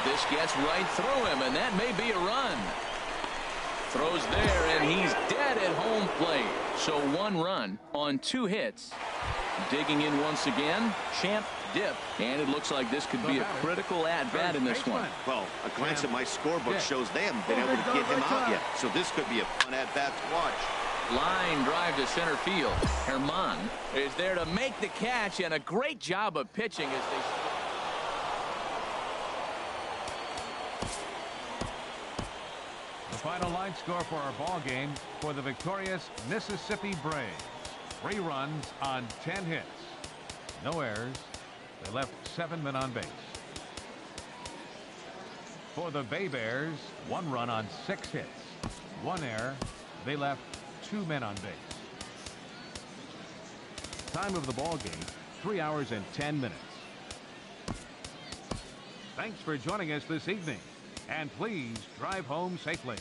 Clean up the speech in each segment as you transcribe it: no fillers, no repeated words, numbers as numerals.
this gets right through him, and that may be a run. Throws there, and he's dead at home plate. So 1 run on 2 hits. Digging in once again, Champ Dipp. And it looks like this could be a critical at-bat in this one. Well, a glance at my scorebook shows they haven't been able to get him out yet. So this could be a fun at-bat to watch. Line drive to center field. Herman is there to make the catch, and a great job of pitching as they... The final line score for our ball game for the victorious Mississippi Braves. 3 runs on 10 hits. No errors. They left 7 men on base. For the Bay Bears, 1 run on 6 hits. 1 error. They left 2 men on base. Time of the ball game, 3 hours and 10 minutes. Thanks for joining us this evening. And please drive home safely.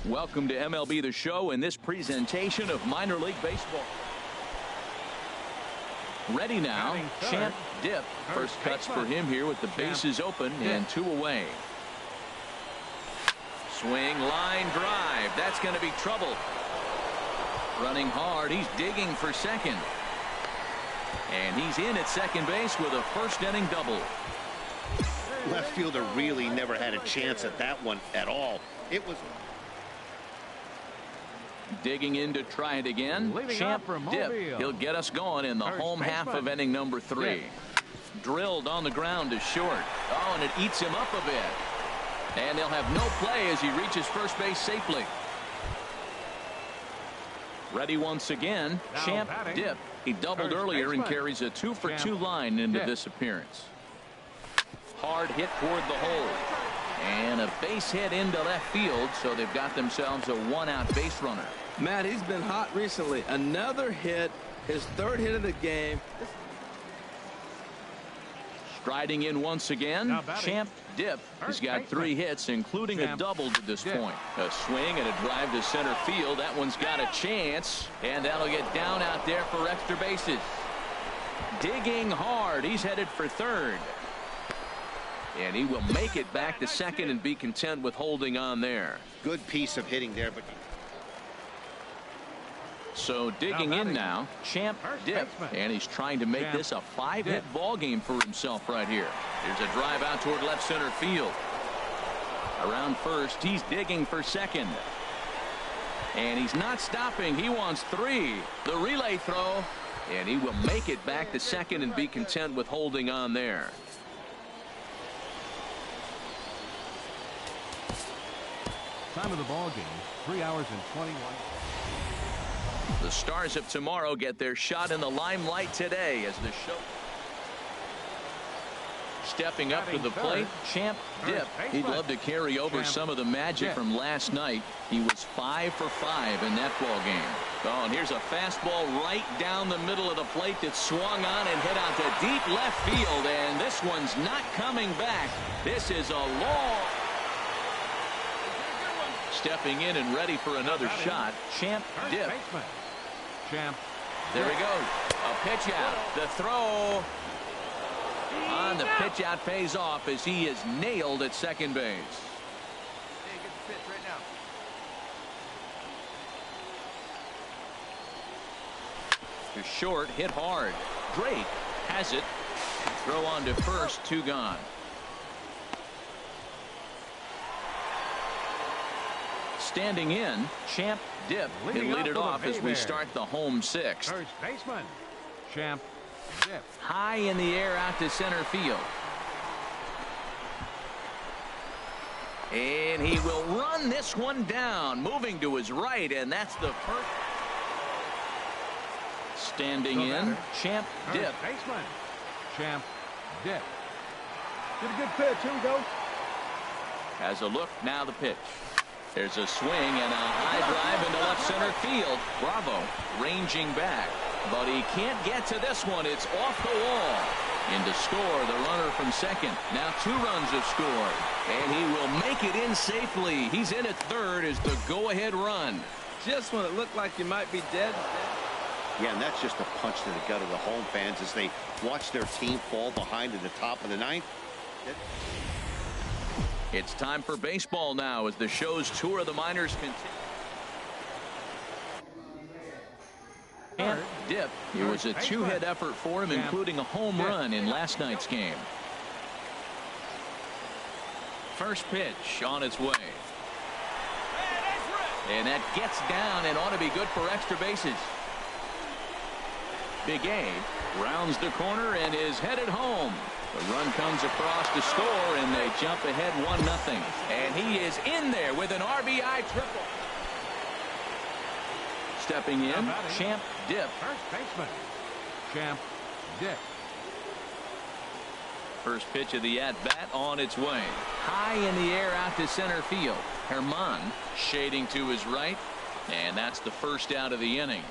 Welcome to MLB The Show and this presentation of minor league baseball. Ready now, Champ Dipp. First cuts for him here with the bases open and 2 away. Swing, line drive. That's going to be trouble. Running hard. He's digging for second. And he's in at second base with a first-inning double. Left fielder really never had a chance at that one at all. It was... Digging in to try it again. Champ Dipp. He'll get us going in the home half of inning number 3. Drilled on the ground to short. Oh, and it eats him up a bit. And they'll have no play as he reaches first base safely. Ready once again, Champ Dipp. He doubled earlier and carries a 2-for-2 line into this appearance. Hard hit toward the hole. And a base hit into left field, so they've got themselves a 1-out base runner. Matt, he's been hot recently. Another hit, his 3rd hit of the game. Striding in once again, Champ Dipp. He's got 3 hits, including a double to this point. A swing and a drive to center field. That one's got a chance, and that'll get down out there for extra bases. Digging hard. He's headed for 3rd. And he will make it back to second and be content with holding on there. Good piece of hitting there, but... So digging in now, Champ Dipp, and he's trying to make this a 5-hit ball game for himself right here. There's a drive out toward left center field. Around first, he's digging for second. And he's not stopping. He wants 3. The relay throw, and he will make it back to second and be content with holding on there. Time of the ball game, 3 hours and 21. The Stars of tomorrow get their shot in the limelight today as the show. Stepping up to the plate, Champ Dipp. He'd love to carry over some of the magic from last night. He was 5 for 5 in that ball game. Oh, and here's a fastball right down the middle of the plate that swung on and hit out to deep left field, and this one's not coming back. This is a long... Stepping in and ready for another shot, Champ Dipp. There he goes. A pitch out. The throw on the pitch out pays off as he is nailed at second base. Hey, get the pitch right now. To short, hit hard. Drake has it. Throw on to first, 2 gone. Standing in, Champ Dipp. He'll lead it off as we start the home 6th. First baseman, Champ Dipp. High in the air out to center field. And he will run this one down, moving to his right, and that's the first. Standing in, Champ Dipp. Baseman, Champ Dipp. Get a good pitch. Here we go. Has a look, now the pitch. There's a swing and a high drive into left center field. Bravo ranging back, but he can't get to this one. It's off the wall. In to score, the runner from second. Now 2 runs have scored. And he will make it in safely. He's in at third as the go-ahead run. Just when it looked like you might be dead. Yeah, and that's just a punch to the gut of the home fans as they watch their team fall behind at the top of the ninth. It's time for baseball now as the show's tour of the minors continues. And Dip, it was a 2-hit effort for him, including a home run in last night's game. First pitch on its way. And that gets down and ought to be good for extra bases. Big A rounds the corner and is headed home. The run comes across to score, and they jump ahead 1-0. And he is in there with an RBI triple. Stepping in, Champ Dip. First baseman, Champ Dip. First pitch of the at-bat on its way. High in the air out to center field. Herman shading to his right, and that's the first out of the inning.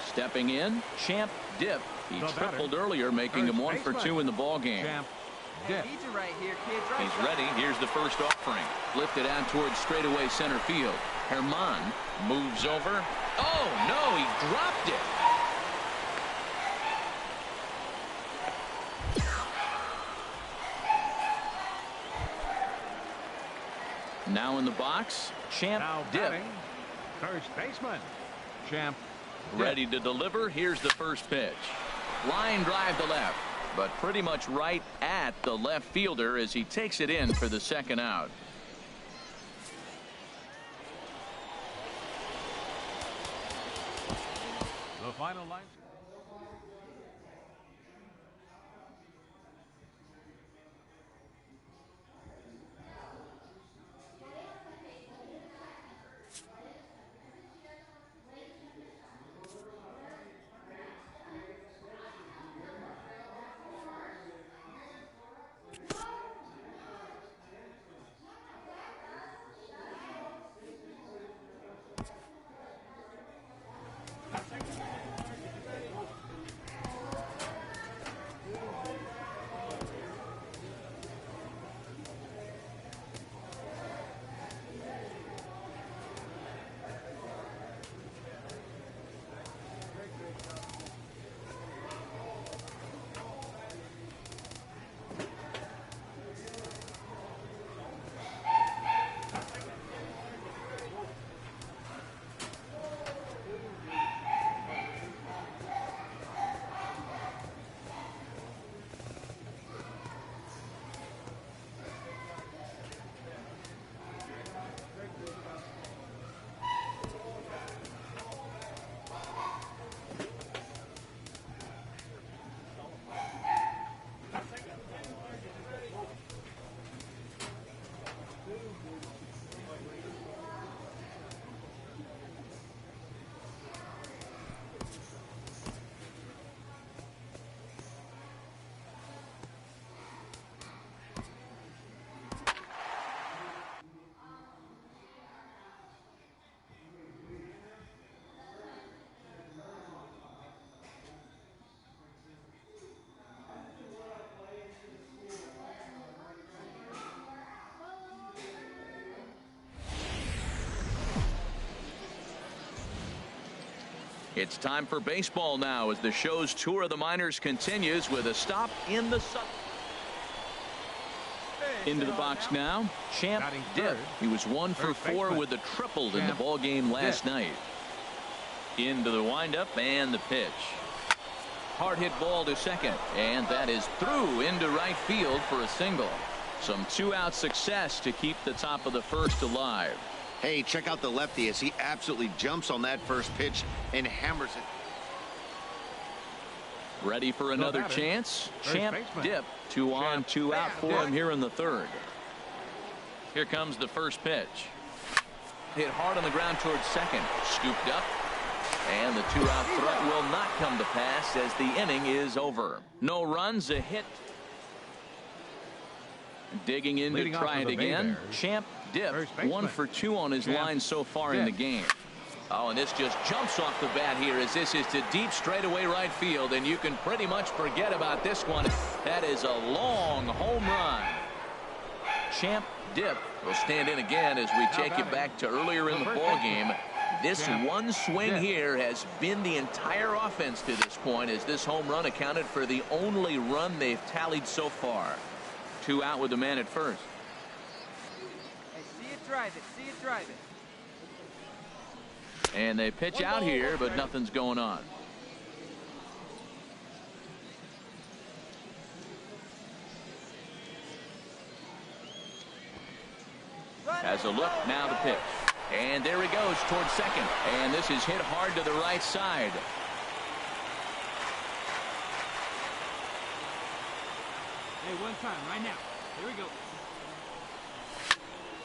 Stepping in, Champ Dip. He tripled earlier, making him 1 for 2 in the ball game. Need you right here, kids. Right, He's ready. Here's the first offering. Lifted out towards straightaway center field. Herman moves over. Oh, no, he dropped it. Now in the box, Champ Dip. First baseman, Champ Dip. Ready to deliver. Here's the first pitch. Line drive to left, but pretty much right at the left fielder as he takes it in for the second out. The final line. It's time for baseball now as the show's tour of the minors continues with a stop in the sun. Into the box now, Champ Dip. He was 1 for 4 with a triple in the ball game last night. Into the windup and the pitch. Hard hit ball to second, and that is through into right field for a single. Some 2-out success to keep the top of the first alive. Hey, check out the lefty as he absolutely jumps on that first pitch and hammers it. Ready for another chance. Champ Dip. 2 on, 2 out for him here in the third. Here comes the first pitch. Hit hard on the ground towards second. Scooped up. And the 2-out threat will not come to pass as the inning is over. No runs, a hit. Digging in to try it again. Champ Dip, 1 for 2 on his line so far in the game. Oh, and this just jumps off the bat here as this is to deep straightaway right field, and you can pretty much forget about this one. That is a long home run. Champ Dipp will stand in again as we take it back to earlier in the ball game. This one swing here has been the entire offense to this point, as this home run accounted for the only run they've tallied so far. 2 out with the man at first. Hey, see it, drive it. See it, drive it. And they pitch out here, but nothing's going on. Has a look, now the pitch. And there he goes towards second. And this is hit hard to the right side. Hey, one time, right now. Here we go.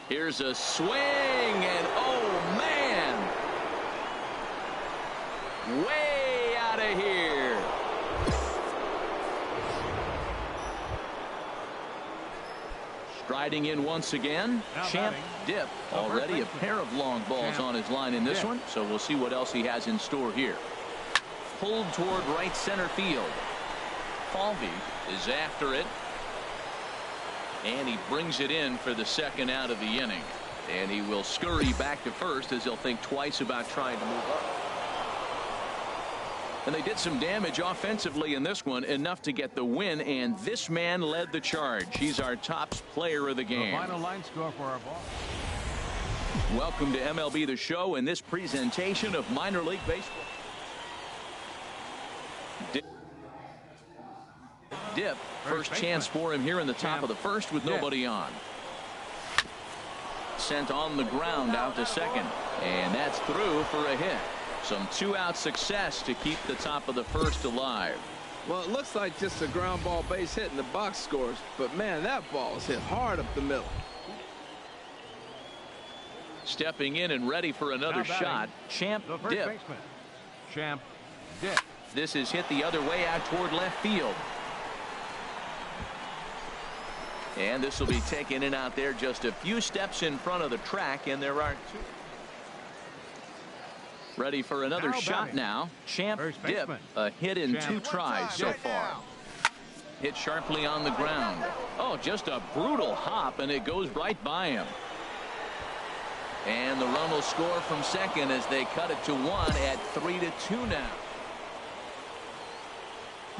Here's a swing, and oh, man! Way out of here. Striding in once again, Champ Dipp. Already a pair of long balls on his line in this one, so we'll see what else he has in store here. Pulled toward right center field. Falvey is after it. And he brings it in for the second out of the inning. And he will scurry back to first as he'll think twice about trying to move up. And they did some damage offensively in this one, enough to get the win, and this man led the charge. He's our top player of the game. The final line score for our ball. Welcome to MLB The Show and this presentation of minor league baseball. Dipp, first chance for him here in the top of the first with nobody on. Sent on the ground out to second, and that's through for a hit. Some 2-out success to keep the top of the first alive. Well, it looks like just a ground ball base hit in the box scores, but man, that ball is hit hard up the middle. Stepping in and ready for another shot, Champ Dipp. Champ Dipp. This is hit the other way out toward left field. And this will be taken in out there just a few steps in front of the track, and there are 2. Ready for another shot now. Champ Dipp, a hit in 2 tries so far. Hit sharply on the ground. Oh, just a brutal hop, and it goes right by him. And the run will score from second as they cut it to 1 at 3-2 now.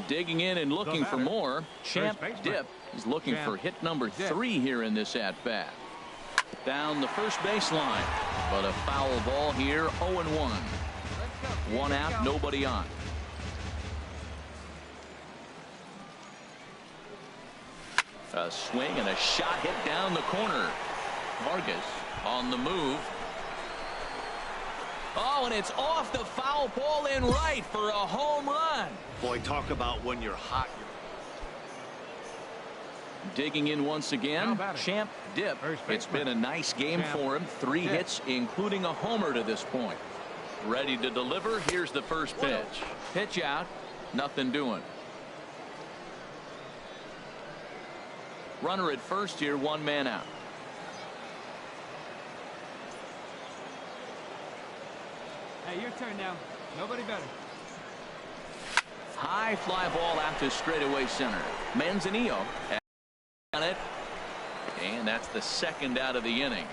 Digging in and looking for more. Champ Dipp is looking for hit number 3 here in this at-bat. Down the first baseline, but a foul ball here. 0-1. 1 out, nobody on. A swing and a shot hit down the corner. Vargas on the move. Oh, and it's off the foul ball in right for a home run. Boy, talk about when you're hot. Digging in once again, Champ Dipp. It's been a nice game for him. 3 hits, including a homer to this point. Ready to deliver. Here's the first pitch. Pitch out. Nothing doing. Runner at first here, 1 man out. Hey, your turn now. Nobody better. High fly ball out to straightaway center. Manzanillo on it, and that's the second out of the inning.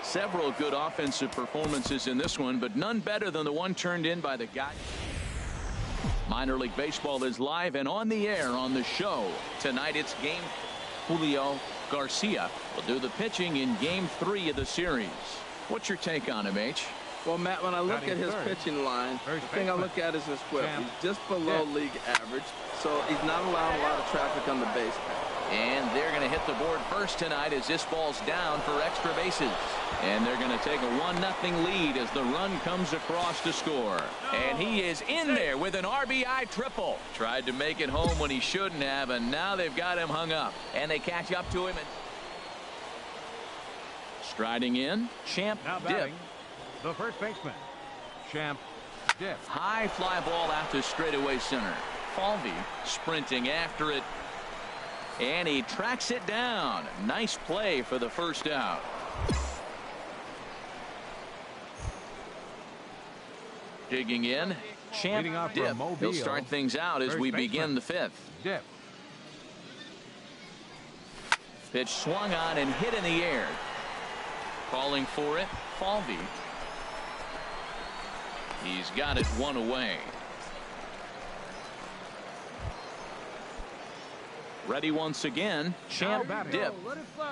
Several good offensive performances in this one, but none better than the one turned in by the guy. Minor League Baseball is live and on the air on the show. Tonight it's game. Julio Garcia will do the pitching in game 3 of the series. What's your take on him, H? Well, Matt, when I look at his pitching line, the thing I look at is his whip. He's just below league average, so he's not allowing a lot of traffic on the base path. And they're going to hit the board first tonight as this ball's down for extra bases. And they're going to take a 1-0 lead as the run comes across to score. And he is in there with an RBI triple. Tried to make it home when he shouldn't have, and now they've got him hung up. And they catch up to him. And striding in, Champ Dipp. The first baseman, Champ Dipp. High fly ball out to straightaway center. Falvey sprinting after it. And he tracks it down. Nice play for the first out. Digging in, Champ Dip. He'll start things out as we begin the fifth. Dip. Pitch swung on and hit in the air. Calling for it, Falvey. He's got it one away. Ready once again, Champ Dip.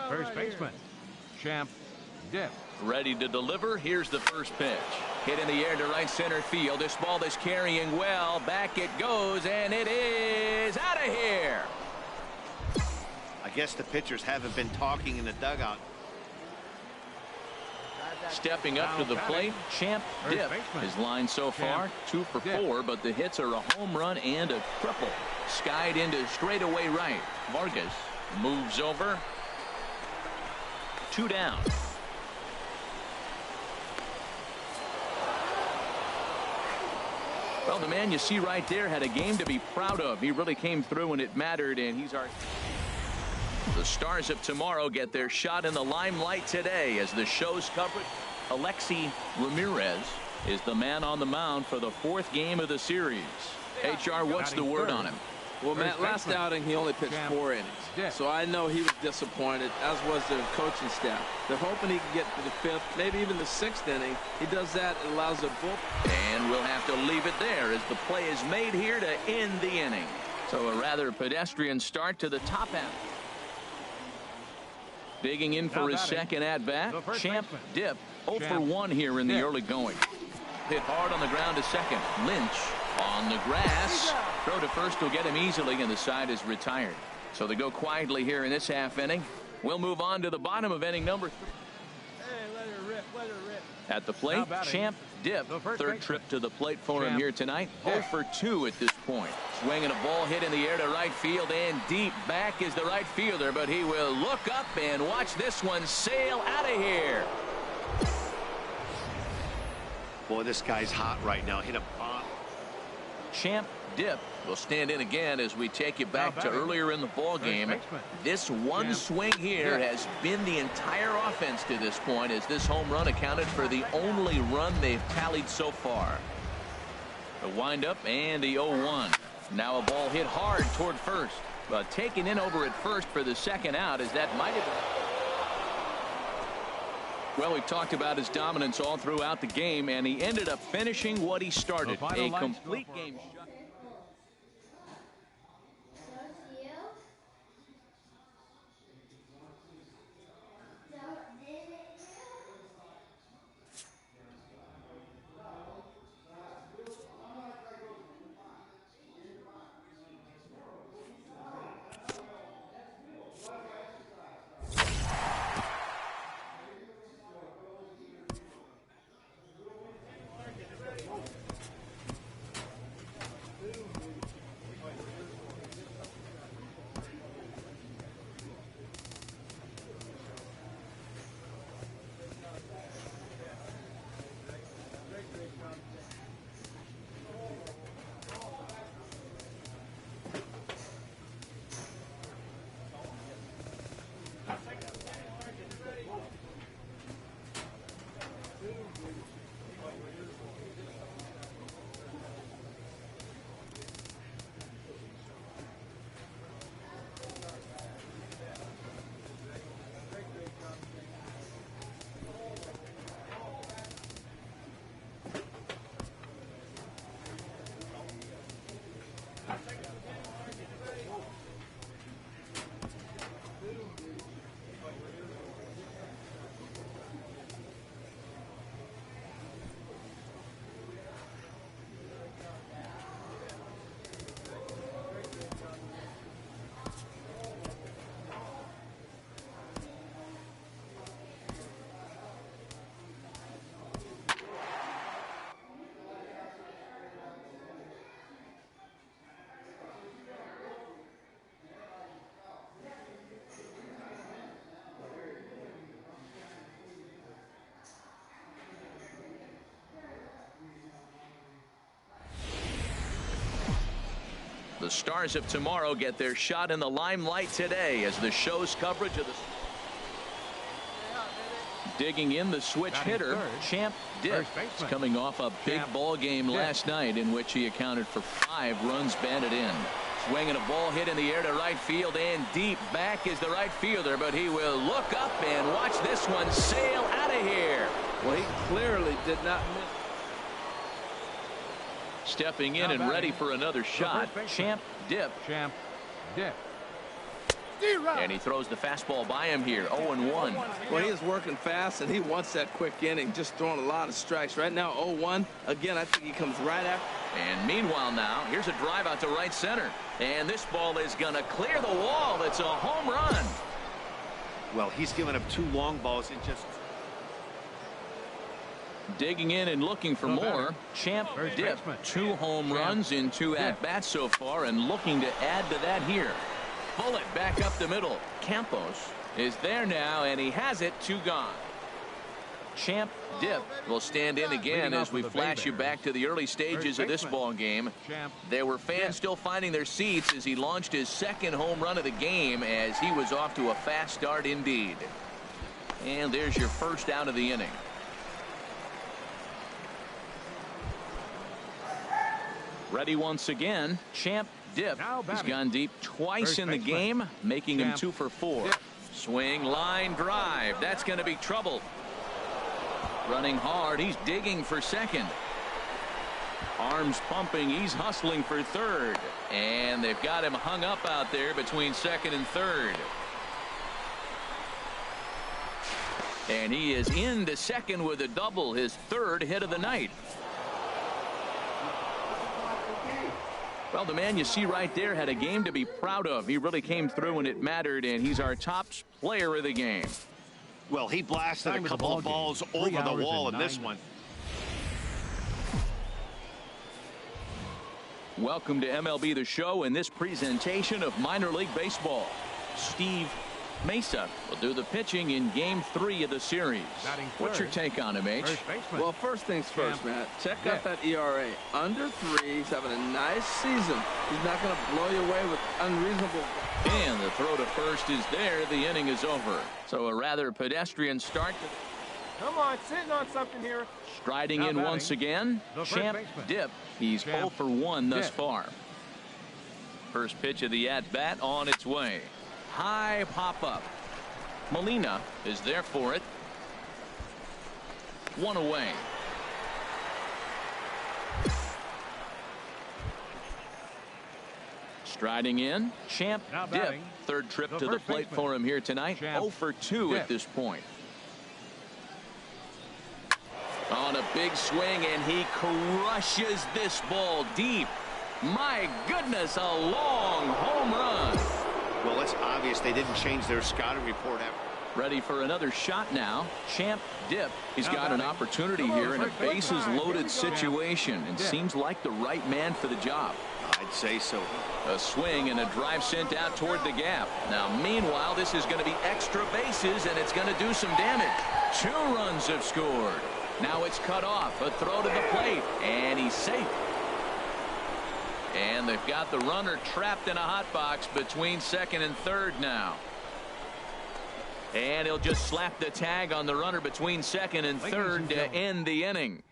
First baseman, Champ Dip. Ready to deliver. Here's the first pitch. Hit in the air to right center field. This ball is carrying well. Back it goes, and it is out of here. I guess the pitchers haven't been talking in the dugout. Stepping up to the plate, Champ Dip. His line so far, 2 for 4, but the hits are a home run and a triple. Skied into straightaway right. Vargas moves over. 2 down. Well, the man you see right there had a game to be proud of. He really came through when it mattered, and he's our... The Stars of tomorrow get their shot in the limelight today as the show's coverage. Alexi Ramirez is the man on the mound for the 4th game of the series. HR, what's the word on him? Well, Matt, last outing he only pitched 4 innings. So I know he was disappointed, as was the coaching staff. They're hoping he can get to the 5th, maybe even the 6th inning. He does that, it allows a bull. And we'll have to leave it there as the play is made here to end the inning. So a rather pedestrian start to the top half. Digging in for his second at-bat, Champ Dip. 0 for 1 here in the early going. Hit hard on the ground to second. Lynch on the grass. Throw to first will get him easily, and the side is retired. So they go quietly here in this half inning. We'll move on to the bottom of inning number 3. At the plate, Champ Dip. Third trip to the plate for him here tonight. 0 for 2 at this point. Swinging a ball hit in the air to right field, and deep back is the right fielder, but he will look up and watch this one sail out of here. Boy, this guy's hot right now. Hit a bomb. Champ Dip will stand in again as we take you back to earlier in the ball game. This one swing here has been the entire offense to this point, as this home run accounted for the only run they've tallied so far. The windup and the 0-1. Now a ball hit hard toward first, but taken in over at first for the second out, as that might have been. Well, we've talked about his dominance all throughout the game, and he ended up finishing what he started. A complete game shut. The stars of tomorrow get their shot in the limelight today as the show's coverage of the digging in the switch hitter, Champ Dipp. He's coming off a big ball game last night in which he accounted for 5 runs batted in. Swinging a ball hit in the air to right field and deep. Back is the right fielder, but he will look up and watch this one sail out of here. Well, he clearly did not miss. Stepping in and ready for another shot, Champ Dipp. And he throws the fastball by him here, 0-1. Well, he is working fast, and he wants that quick inning, just throwing a lot of strikes. Right now, 0-1. Again, I think he comes right after. And meanwhile now, here's a drive out to right center. And this ball is going to clear the wall. It's a home run. Well, he's given up 2 long balls and just... Digging in and looking for more, Champ Dipp. 2 home runs in 2 at-bats so far, and looking to add to that here. Bullet back up the middle. Campos is there now, and he has it. 2 gone. Champ Dipp will stand in again as we flash you back to the early stages of this ball game. There were fans still finding their seats as he launched his 2nd home run of the game, as he was off to a fast start indeed. And there's your first out of the inning. Ready once again, Champ Dipp. He's gone deep twice in the game, making him 2 for 4. Swing, line drive. That's going to be trouble. Running hard. He's digging for second. Arms pumping. He's hustling for third. And they've got him hung up out there between second and third. And he is into second with a double, his 3rd hit of the night. Well, the man you see right there had a game to be proud of. He really came through when it mattered, and he's our top player of the game. Well, he blasted a couple of balls over the wall in this one. Welcome to MLB The Show in this presentation of minor league baseball. Steve Mesa will do the pitching in Game 3 of the series. What's your take on him, H? Well, first things first, Matt. Check out that ERA. Under 3. He's having a nice season. He's not going to blow you away with unreasonable. And the throw to first is there. The inning is over. So a rather pedestrian start. Come on, sitting on something here. Striding in once again, Champ Dipp. He's 0 for 1 thus far. First pitch of the at-bat on its way. High pop-up. Molina is there for it. 1 away. Striding in, Champ Dipp. 3rd trip to the plate for him here tonight. 0 for 2 at this point. On a big swing, and he crushes this ball deep. My goodness, a long home run. Well, it's obvious they didn't change their scouting report after. Ready for another shot now. Champ Dipp. He's got an opportunity here in a bases-loaded situation, and seems like the right man for the job. I'd say so. A swing and a drive sent out toward the gap. Now, meanwhile, this is going to be extra bases, and it's going to do some damage. 2 runs have scored. Now it's cut off. A throw to the plate, and he's safe. And they've got the runner trapped in a hot box between second and third now. And he'll just slap the tag on the runner between second and third to end the inning.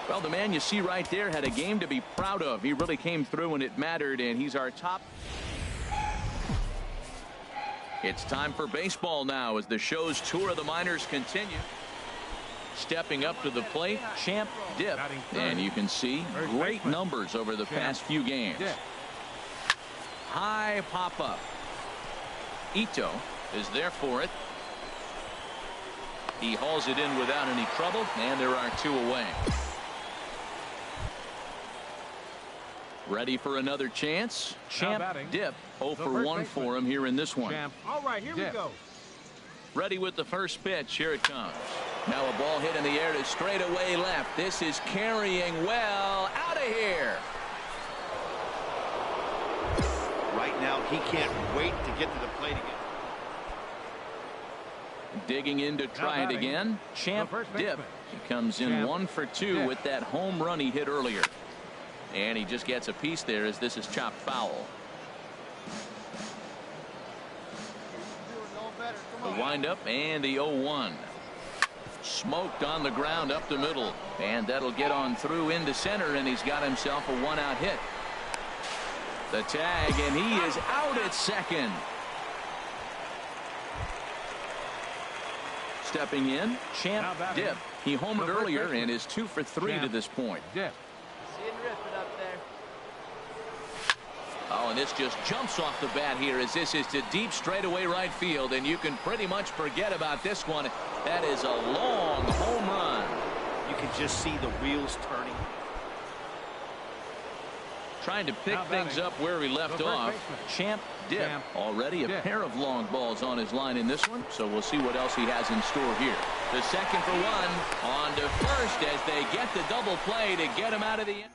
Well, the man you see right there had a game to be proud of. He really came through when it mattered, and he's our top. It's time for baseball now as the show's tour of the minors continue. Stepping up to the plate, Champ Dipp. And you can see great numbers over the past few games. High pop-up. Ito is there for it. He hauls it in without any trouble, and there are 2 away. Ready for another chance? Champ Dipp. 0 for 1 for him here in this one. All right, here we go. Ready with the first pitch. Here it comes. Now a ball hit in the air to straightaway left. This is carrying well. Out of here. Right now, he can't wait to get to the plate again. Digging in to try it again. Champ Dipp. He comes in 1 for 2 with that home run he hit earlier. And he just gets a piece there as this is chopped foul. The windup and the 0-1. Smoked on the ground up the middle. And that'll get on through into center, and he's got himself a one-out hit. The tag, and he is out at second. Stepping in, Champ Dip. He homered earlier and is 2 for 3 to this point. Seeing Riffin up there. Oh, and this just jumps off the bat here as this is to deep straightaway right field, and you can pretty much forget about this one. That is a long home run. You can just see the wheels turning. Trying to pick things up where he left off. Champ Dip. Already a pair of long balls on his line in this one, so we'll see what else he has in store here. The second for one. On to first as they get the double play to get him out of the end.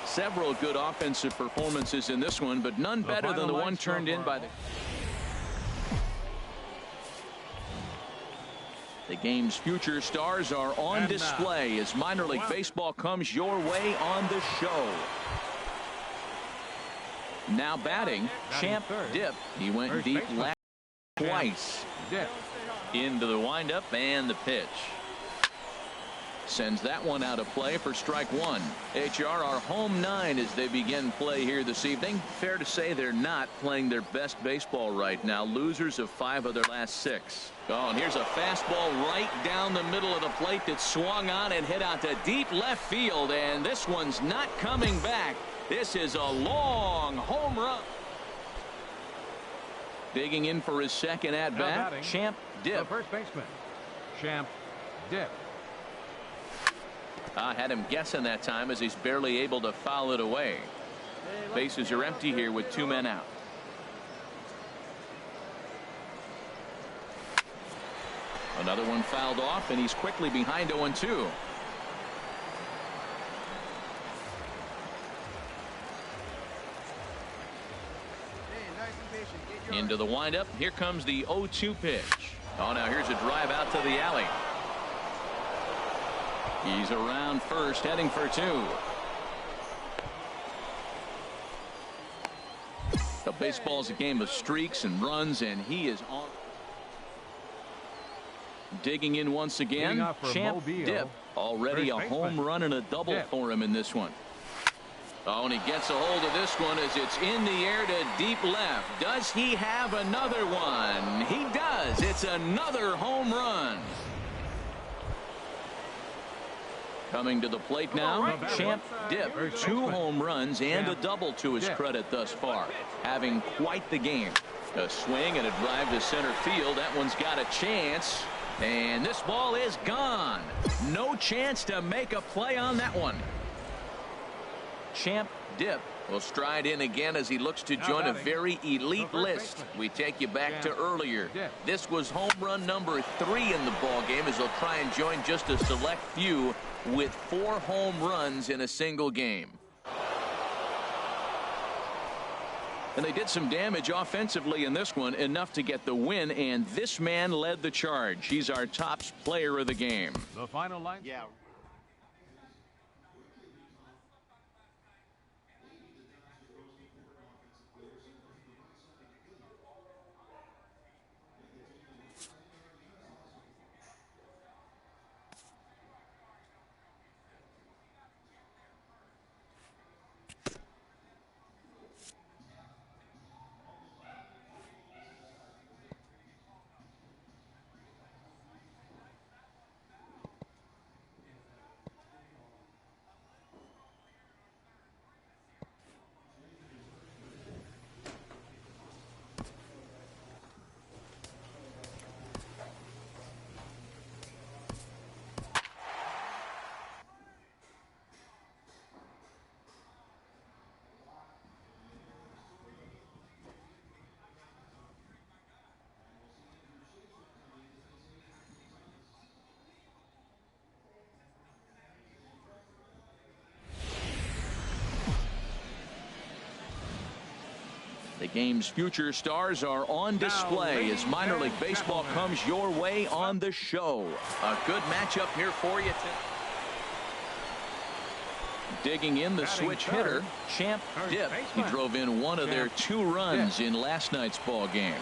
Several good offensive performances in this one, but none better than the one turned in by the game's future stars are on display as minor league baseball comes your way on the show. Now batting, Champ Dip. He went deep last twice. Into the windup and the pitch. Sends that one out of play for strike one. HR are home 9 as they begin play here this evening. Fair to say they're not playing their best baseball right now. Losers of 5 of their last 6. Oh, and here's a fastball right down the middle of the plate that swung on and hit out to deep left field. And this one's not coming back. This is a long home run. Digging in for his second at bat, Champ Dip. First baseman, Champ Dip. Had him guessing that time as he's barely able to foul it away. Bases are empty here with 2 men out. Another one fouled off, and he's quickly behind 0-2. Into the windup. Here comes the 0-2 pitch. Oh, now here's a drive out to the alley. He's around first, heading for 2. The baseball's a game of streaks and runs, and he is on. Digging in once again, Champ Dip. Already a home run and a double for him in this one. Oh, and he gets a hold of this one as it's in the air to deep left. Does he have another one? He does. It's another home run. Coming to the plate now, Champ Dip. 2 home runs and a double to his credit thus far. Having quite the game. A swing and a drive to center field. That one's got a chance. And this ball is gone. No chance to make a play on that one. Champ Dip will stride in again as he looks to join a very elite list. We take you back to earlier. This was home run number 3 in the ball game as he'll try and join just a select few with 4 home runs in a single game. And they did some damage offensively in this one, enough to get the win, and this man led the charge. He's our top player of the game. The final line. Yeah. The game's future stars are on display as minor league baseball comes your way on the show. A good matchup here for you tonight. Digging in, the switch hitter, Champ Dipp. He drove in one of their 2 runs in last night's ball game.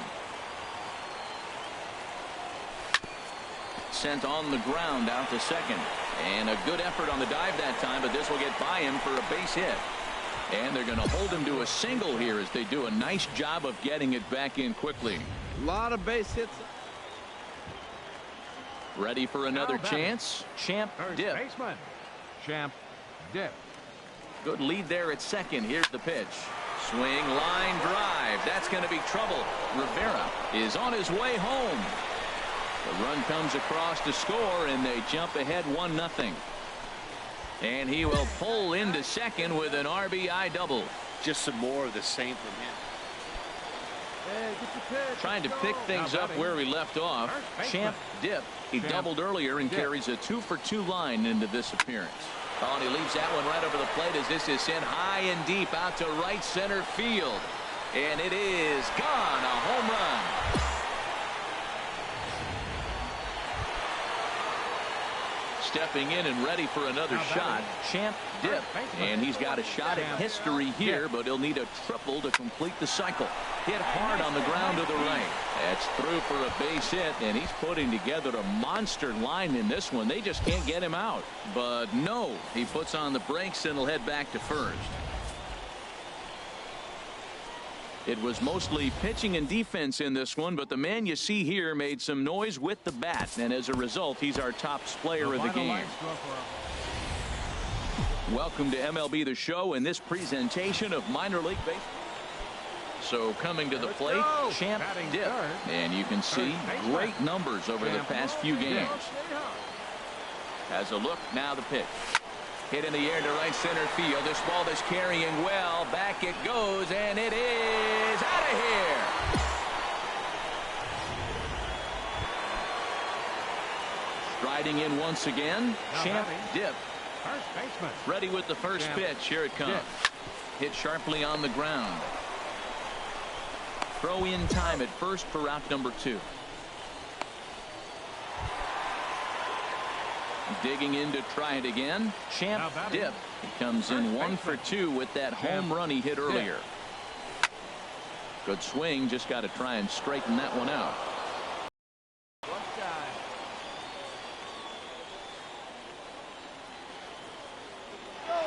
Sent on the ground out to second. And a good effort on the dive that time, but this will get by him for a base hit. And they're going to hold him to a single here as they do a nice job of getting it back in quickly. A lot of base hits. Ready for another chance. Champ Dipp. Baseman. Champ Dipp. Good lead there at second. Here's the pitch. Swing, line drive. That's going to be trouble. Rivera is on his way home. The run comes across to score, and they jump ahead 1-0. And he will pull into second with an RBI double. Just some more of the same from him. Trying to pick things up where we left off. Champ Dipp. He doubled earlier and carries a 2-for-2 line into this appearance. Oh, and he leaves that one right over the plate as this is sent high and deep out to right center field. And it is gone. A home run. Stepping in and ready for another shot, Champ Dipp. And he's got a shot at history here, but he'll need a triple to complete the cycle. Hit hard on the ground to the right. That's through for a base hit, and he's putting together a monster line in this one. They just can't get him out. But no, he puts on the brakes and will head back to first. It was mostly pitching and defense in this one, but the man you see here made some noise with the bat, and as a result, he's our top player of the game. Welcome to MLB The Show in this presentation of minor league baseball. So coming to the plate, Champ Dipp, and you can see great numbers over the past few games. Has a look, now the pitch. Hit in the air to right center field. This ball is carrying well. Back it goes, and it is out of here. Striding in once again, Champ Dipp. Ready with the first pitch. Here it comes. Hit sharply on the ground. Throw in time at first for route number 2. Digging in to try it again. Champ Dipp. He comes in 1 for 2 with that home run he hit earlier. Good swing. Just got to try and straighten that one out.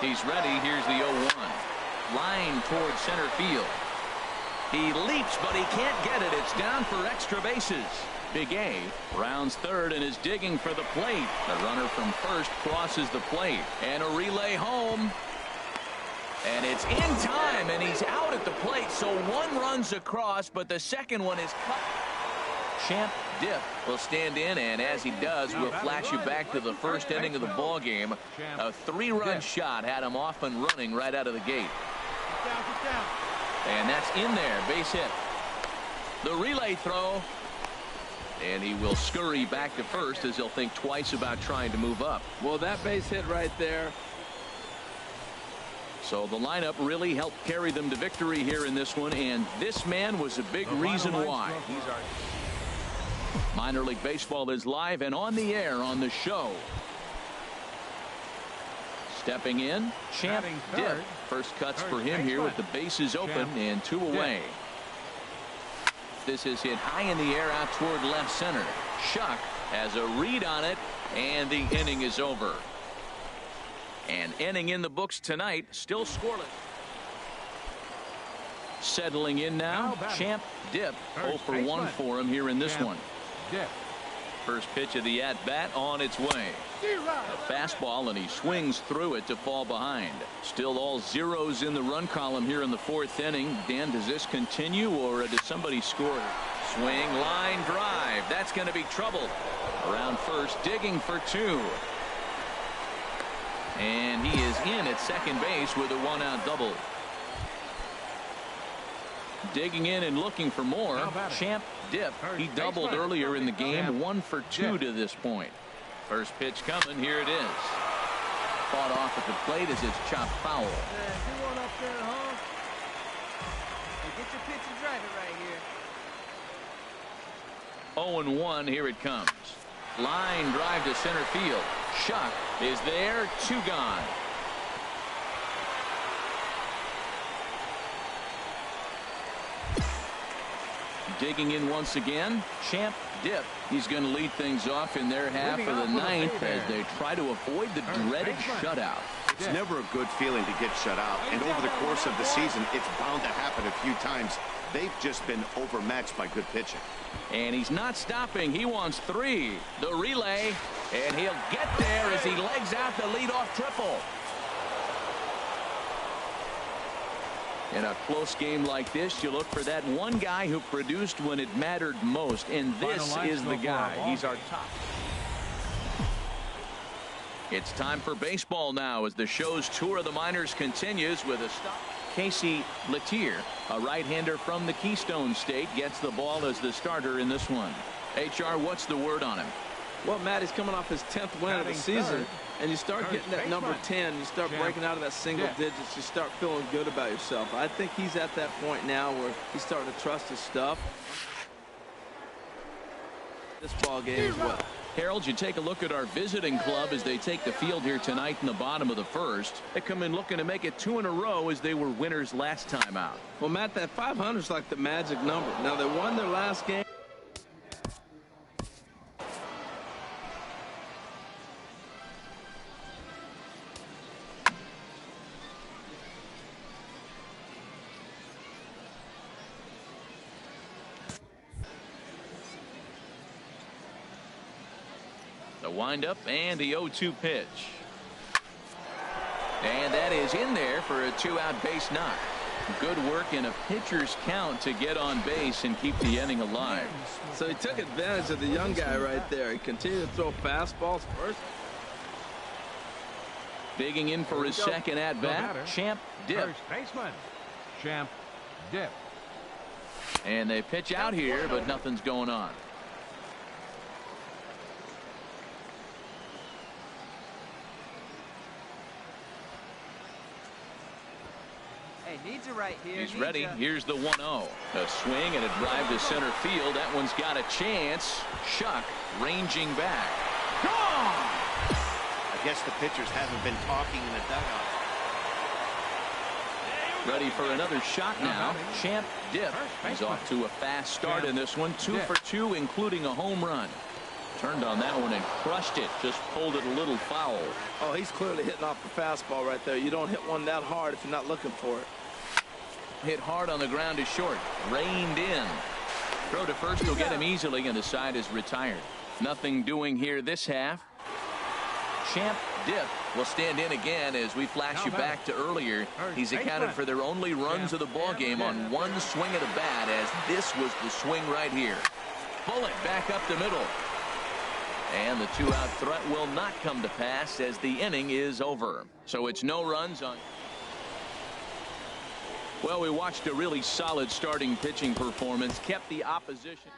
He's ready. Here's the 0-1. Line towards center field. He leaps, but he can't get it. It's down for extra bases. Big A rounds third and is digging for the plate. The runner from first crosses the plate, and a relay home, and it's in time, and he's out at the plate. So one runs across, but the second one is cut. Champ Dipp will stand in, and as he does, we'll flash you back to the first inning of the ball game. A 3-run shot had him off and running right out of the gate. And that's in there, base hit. The relay throw. And he will scurry back to first as he'll think twice about trying to move up. Well, that base hit right there. So the lineup really helped carry them to victory here in this one, and this man was a big reason why. Minor League Baseball is live and on the air on the show. Stepping in, Champ Dipp. First cuts for him here with the bases open and 2 away. This is hit high in the air out toward left center. Shuck has a read on it, and the inning is over. An inning in the books tonight, still scoreless. Settling in now, Champ Dipp. 0 for 1 for him here in this one. First pitch of the at-bat on its way. A fastball, and he swings through it to fall behind. Still all zeros in the run column here in the 4th inning. Dan, does this continue, or does somebody score? Swing, line drive. That's going to be trouble. Around first, digging for 2. And he is in at second base with a 1-out double. Digging in and looking for more. Champ Dipp. He doubled earlier in the game. 1 for 2 to this point. First pitch coming. Here it is. Fought off at the plate as it's chopped foul. Do one up there, huh? Hey, get your pitch and drive it right here. 0-1. Here it comes. Line drive to center field. Shuck is there. 2 gone. Digging in once again, Champ Dip. He's going to lead things off in their half of the ninth as they try to avoid the dreaded shutout. It's never a good feeling to get shut out, and over the course of the season, it's bound to happen a few times. They've just been overmatched by good pitching. And he's not stopping. He wants 3. The relay, and he'll get there as he legs out the leadoff triple. In a close game like this, you look for that one guy who produced when it mattered most, and this is the guy. He's our top. It's time for baseball now as the show's tour of the minors continues with a stop. Casey Letier, a right-hander from the Keystone State, gets the ball as the starter in this one. HR, what's the word on him? Well, Matt, he's coming off his 10th win of the season, and you start getting that number 10, you start breaking out of that single digits, you start feeling good about yourself. I think he's at that point now where he's starting to trust his stuff. This ball game as well. Harold, you take a look at our visiting club as they take the field here tonight in the bottom of the first. They come in looking to make it 2 in a row as they were winners last time out. Well, Matt, that 500 is like the magic number. Now, they won their last game. The windup and the 0-2 pitch. And that is in there for a 2-out base knock. Good work in a pitcher's count to get on base and keep the inning alive. So he took advantage of the young guy right there. He continued to throw fastballs first. Digging in for his second at-bat, Champ Dip. First baseman, Champ Dip. And they pitch out here, but nothing's going on. Needs it right here. He's ready. Here's the 1-0. A swing and a drive to center field. That one's got a chance. Shuck ranging back. Gone! I guess the pitchers haven't been talking in the dugout. Ready for another shot now. Champ Dip. He's off to a fast start in this one. 2 for 2, including a home run. Turned on that one and crushed it. Just pulled it a little foul. Oh, he's clearly hitting off the fastball right there. You don't hit one that hard if you're not looking for it. Hit hard on the ground to short. Reined in. Throw to first will get him easily, and the side is retired. Nothing doing here this half. Champ Dip will stand in again as we flash you back to earlier. He's accounted for their only runs of the ball game on one swing of the bat, as this was the swing right here. Bullet back up the middle. And the 2-out threat will not come to pass as the inning is over. So it's no runs on. Well, we watched a really solid starting pitching performance, kept the opposition.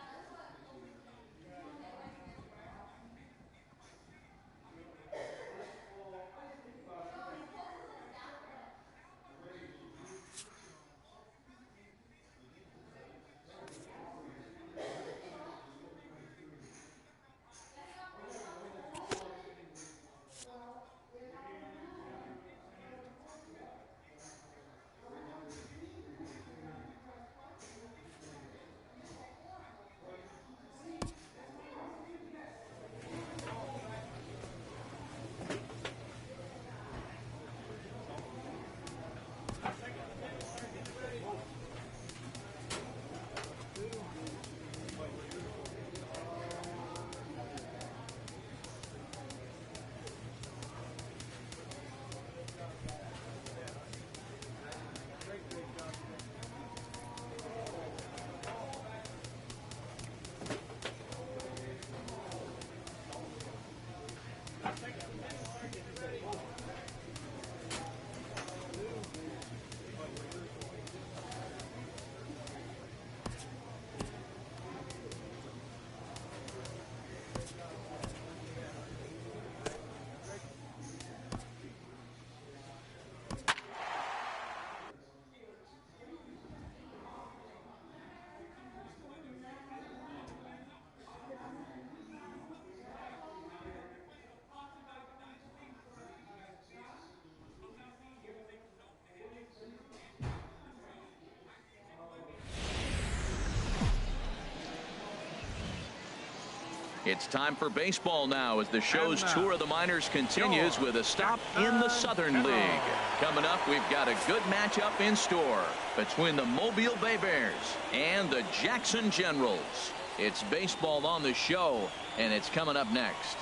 It's time for baseball now as the show's tour of the minors continues with a stop in the Southern League. Coming up, we've got a good matchup in store between the Mobile Bay Bears and the Jackson Generals. It's baseball on the show, and it's coming up next.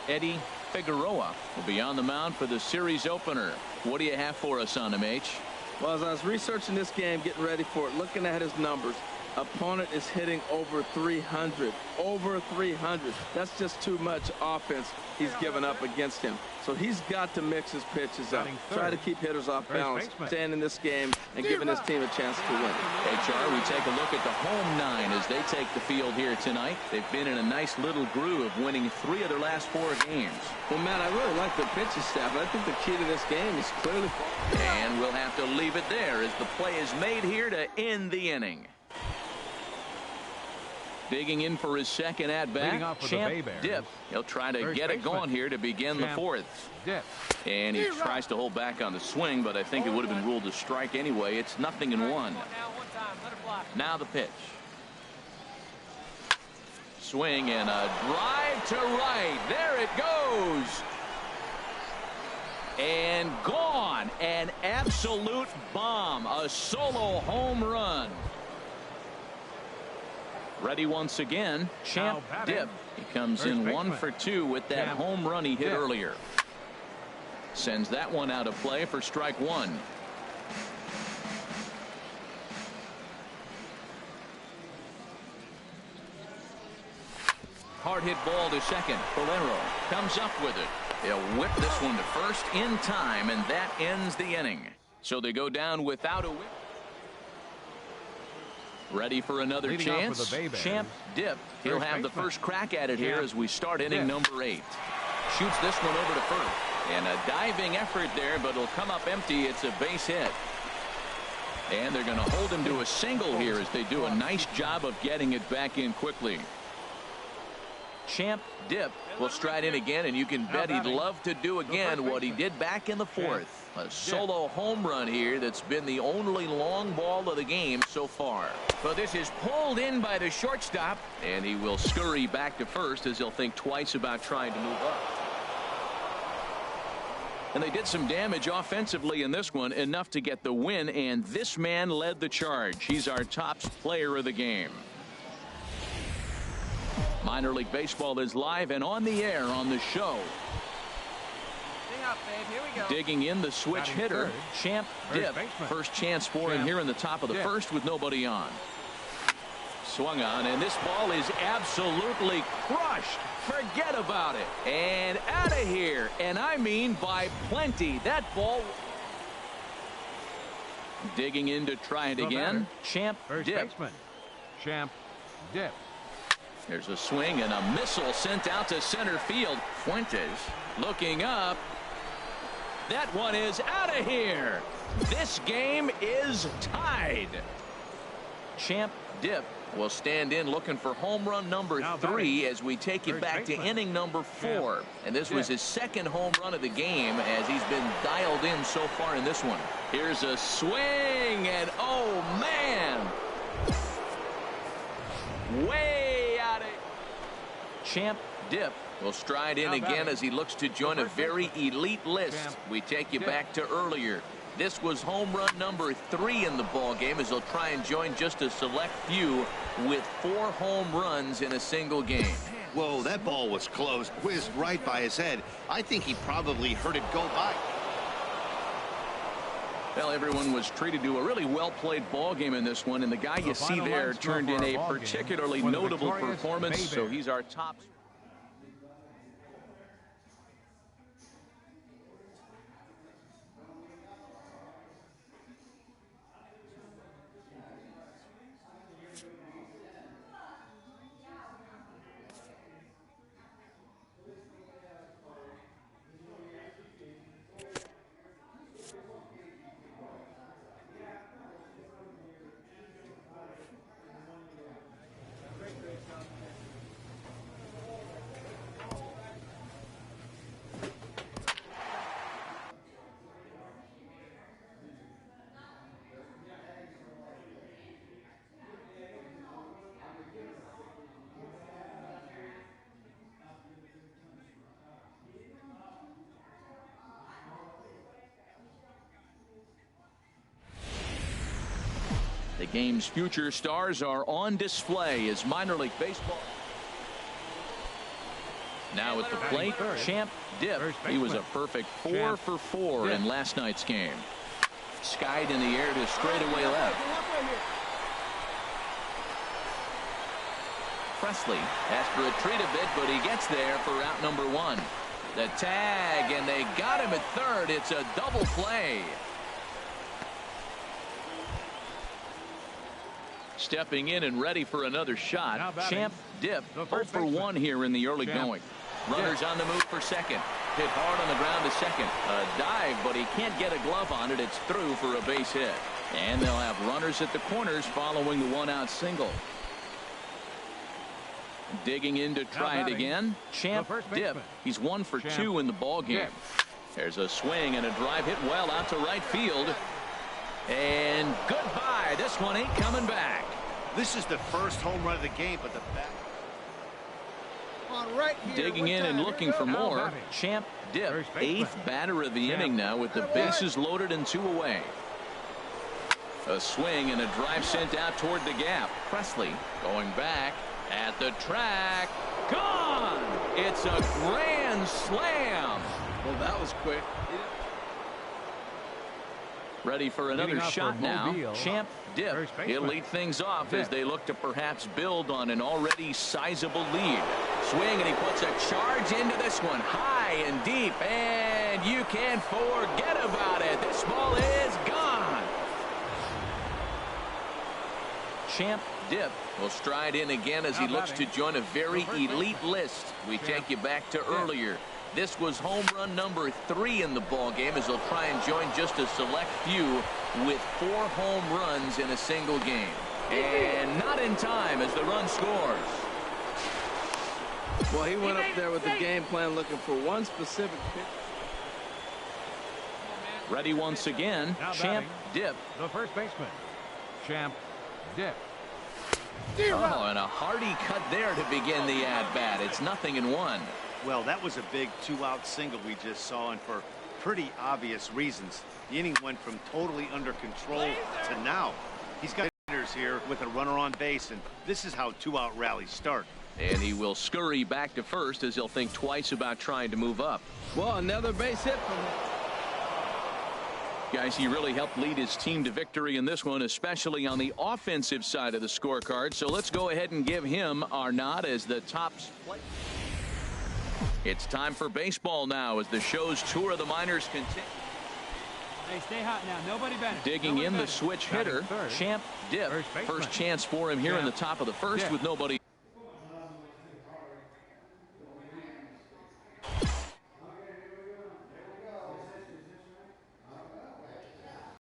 Eddie Figueroa will be on the mound for the series opener. What do you have for us on him, H? Well, as I was researching this game, getting ready for it, looking at his numbers, opponent is hitting over 300. Over 300. That's just too much offense he's given up against him. So he's got to mix his pitches up. Try to keep hitters off balance, staying in this game, and giving his team a chance to win. HR, we take a look at the home nine as they take the field here tonight. They've been in a nice little groove, winning 3 of their last 4 games. Well, Matt, I really like their pitching staff. I think the key to this game is clearly. And we'll have to leave it there as the play is made here to end the inning. Digging in for his second at-bat, Champ Dip. He'll try to get it going here to begin the 4th. And he tries to hold back on the swing, but I think it would have been ruled a strike anyway. It's 0-1. Now the pitch. Swing and a drive to right. There it goes. And gone. An absolute bomb. A solo home run. Ready once again, Champ Dip. He comes in 1 for 2 with that home run he hit earlier. Sends that one out of play for strike 1. Hard hit ball to second. Bolero comes up with it. They'll whip this one to first in time, and that ends the inning. So they go down without a whip. Ready for another chance. Champ Dip. He'll have the first crack at it here as we start inning number 8. Shoots this one over to first. And a diving effort there, but it'll come up empty. It's a base hit. And they're going to hold him to a single here as they do a nice job of getting it back in quickly. Champ Dip will stride in again, and you can bet he'd love to do again what he did back in the 4th. A solo home run here that's been the only long ball of the game so far. But this is pulled in by the shortstop, and he will scurry back to first as he'll think twice about trying to move up. And they did some damage offensively in this one, enough to get the win, and this man led the charge. He's our top player of the game. Minor League Baseball is live and on the air on the show. Up, babe. Here we go. Digging in the switch hitter, Champ Dip. First chance for him here in the top of the first with nobody on. Swung on, and this ball is absolutely crushed. Forget about it. And out of here. And I mean by plenty. That ball. Digging in to try it again. Champ Dip. Champ Dip. There's a swing and a missile sent out to center field. Fuentes looking up. That one is out of here. This game is tied. Champ Dip will stand in looking for home run number 3 as we take you back to inning number 4. And this was his second home run of the game as he's been dialed in so far in this one. Here's a swing, and oh man, way out of. Champ Dip will stride in again as he looks to join a very elite list. We take you back to earlier. This was home run number 3 in the ball game as he'll try and join just a select few with 4 home runs in a single game. Whoa, that ball was close, whizzed right by his head. I think he probably heard it go by. Well, everyone was treated to a really well-played ball game in this one, and the guy you see there turned in a particularly notable performance, so he's our top. The game's future stars are on display as minor league baseball. Now at the plate, Champ Dipp. He was a perfect 4 for 4 in last night's game. Skied in the air to straightaway left. Presley has to retreat a bit, but he gets there for out number 1. The tag, and they got him at third. It's a double play. Stepping in and ready for another shot, Champ Dipp, 0 for 1 here in the early going. Runners on the move for second. Hit hard on the ground to second. A dive, but he can't get a glove on it. It's through for a base hit. And they'll have runners at the corners following the 1-out single. Digging in to try it again, Champ Dipp. He's 1 for 2 in the ball game. There's a swing and a drive hit well out to right field. And goodbye. This one ain't coming back. This is the first home run of the game, but the back. Right here. Digging in and looking for more. Champ Dipp, 8th batter of the inning now with the bases loaded and 2 away. A swing and a drive sent out toward the gap. Presley going back at the track. Gone! It's a grand slam. Well, that was quick. Ready for another shot now. Champ Dipp. He'll lead things off as they look to perhaps build on an already sizable lead. Swing, and he puts a charge into this one. High and deep, and you can't forget about it. This ball is gone. Champ Dipp will stride in again as he looks to join a very elite list. We take you back to earlier. This was home run number 3 in the ball game as he'll try and join just a select few with 4 home runs in a single game. And not in time as the run scores. Well, he went up there with the game plan looking for one specific pitch. Ready once again, Champ Dipp. The first baseman, Champ Dipp. Oh, and a hearty cut there to begin the at-bat. It's 0-1. Well, that was a big 2-out single we just saw, and for pretty obvious reasons. The inning went from totally under control to now. He's got hitters here with a runner on base, and this is how 2-out rallies start. And he will scurry back to first as he'll think twice about trying to move up. Well, another base hit from him. Guys, he really helped lead his team to victory in this one, especially on the offensive side of the scorecard. So let's go ahead and give him our nod as the top player. It's time for baseball now as the show's tour of the minors continues. Hey, stay hot now. Nobody better. Digging in the switch hitter, Champ Dipp. First chance for him here in the top of the first with nobody.